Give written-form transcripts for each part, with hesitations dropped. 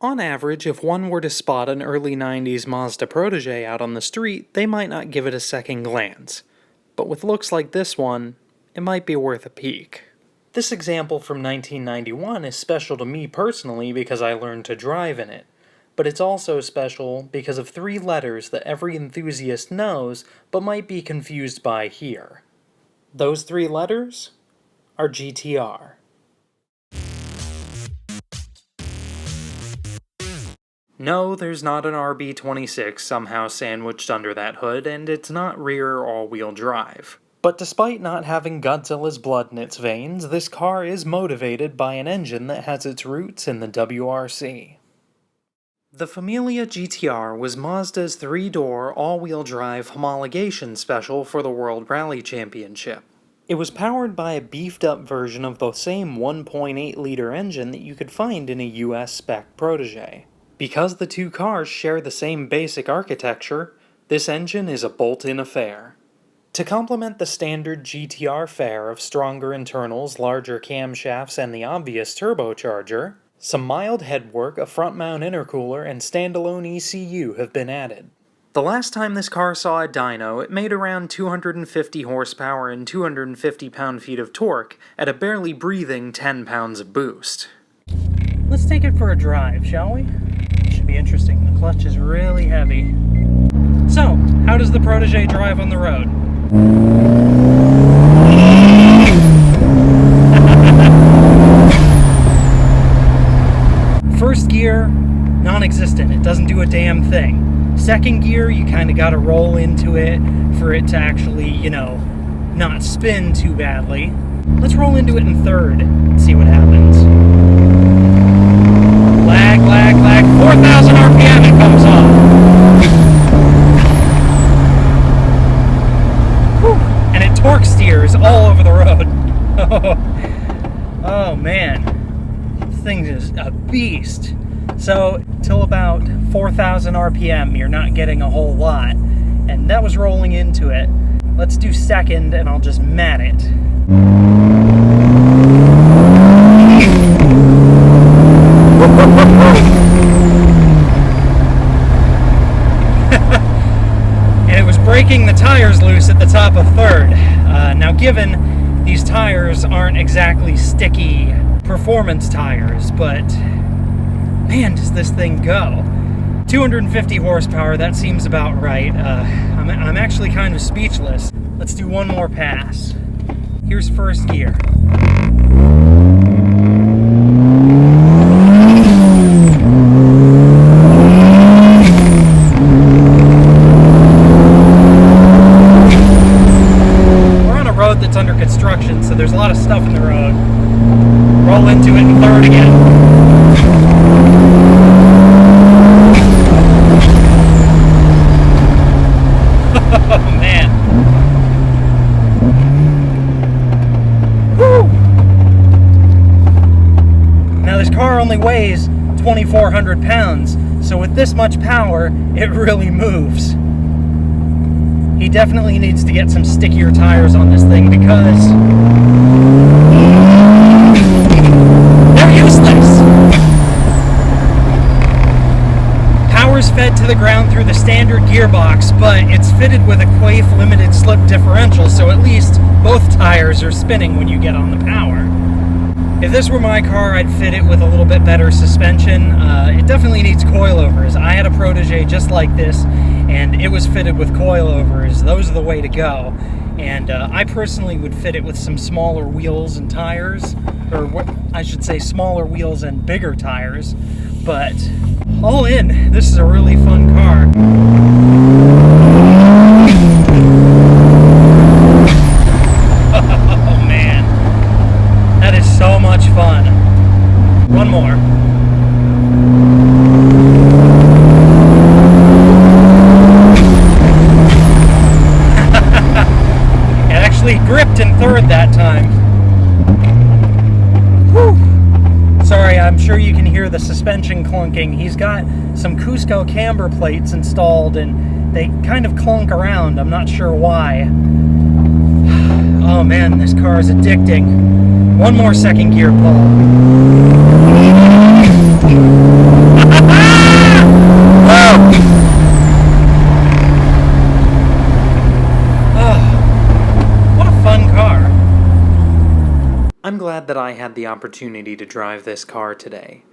On average, if one were to spot an early 90s Mazda Protege out on the street, they might not give it a second glance. But with looks like this one, it might be worth a peek. This example from 1991 is special to me personally because I learned to drive in it. But it's also special because of 3 letters that every enthusiast knows but might be confused by here. Those 3 letters are GTR. No, there's not an RB26 somehow sandwiched under that hood, and it's not rear or all-wheel drive. But despite not having Godzilla's blood in its veins, this car is motivated by an engine that has its roots in the WRC. The Familia GTR was Mazda's 3-door, all-wheel drive homologation special for the World Rally Championship. It was powered by a beefed-up version of the same 1.8-liter engine that you could find in a US spec Protege. Because the 2 cars share the same basic architecture, this engine is a bolt-in affair. To complement the standard GTR fare of stronger internals, larger camshafts, and the obvious turbocharger, some mild headwork, a front-mount intercooler, and standalone ECU have been added. The last time this car saw a dyno, it made around 250 horsepower and 250 pound-feet of torque at a barely breathing 10 pounds of boost. Let's take it for a drive, shall we? Should be interesting. The clutch is really heavy. So, how does the Protege drive on the road? First gear, non-existent. It doesn't do a damn thing. Second gear, you kind of got to roll into it for it to actually, not spin too badly. Let's roll into it in third and see what happens. Lag, 4,000 RPM, it comes off. Whew. And it torque steers all over the road. Oh man, this thing is a beast. So, till about 4,000 RPM, you're not getting a whole lot. And that was rolling into it. Let's do second, and I'll just mat it. And it was breaking the tires loose at the top of third. Now given these tires aren't exactly sticky performance tires, but man, does this thing go. 250 horsepower, that seems about right. I'm actually kind of speechless. Let's do one more pass. Here's first gear. That's under construction, so there's a lot of stuff in the road. Roll into it in third again. Oh man. Woo! Now this car only weighs 2,400 pounds, so with this much power, it really moves. He definitely needs to get some stickier tires on this thing because they're useless. Power's fed to the ground through the standard gearbox, but it's fitted with a Quaife limited slip differential, so at least both tires are spinning when you get on the power. If this were my car, I'd fit it with a little bit better suspension. It definitely needs coilovers. I had a Protege just like this, and it was fitted with coilovers. Those are the way to go. And I personally would fit it with some smaller wheels and tires, or what I should say smaller wheels and bigger tires. But all in, this is a really fun car. Oh man, that is so much fun. One more. Gripped in third that time. Whew. Sorry, I'm sure you can hear the suspension clunking. He's got some Cusco camber plates installed and they kind of clunk around. I'm not sure why. Oh man, this car is addicting. One more second gear pull. glad that I had the opportunity to drive this car today.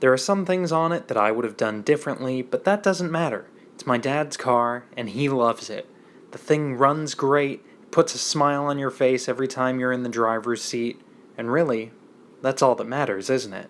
There are some things on it that I would have done differently, but that doesn't matter. It's my dad's car, and he loves it. The thing runs great, puts a smile on your face every time you're in the driver's seat, and really, that's all that matters, isn't it?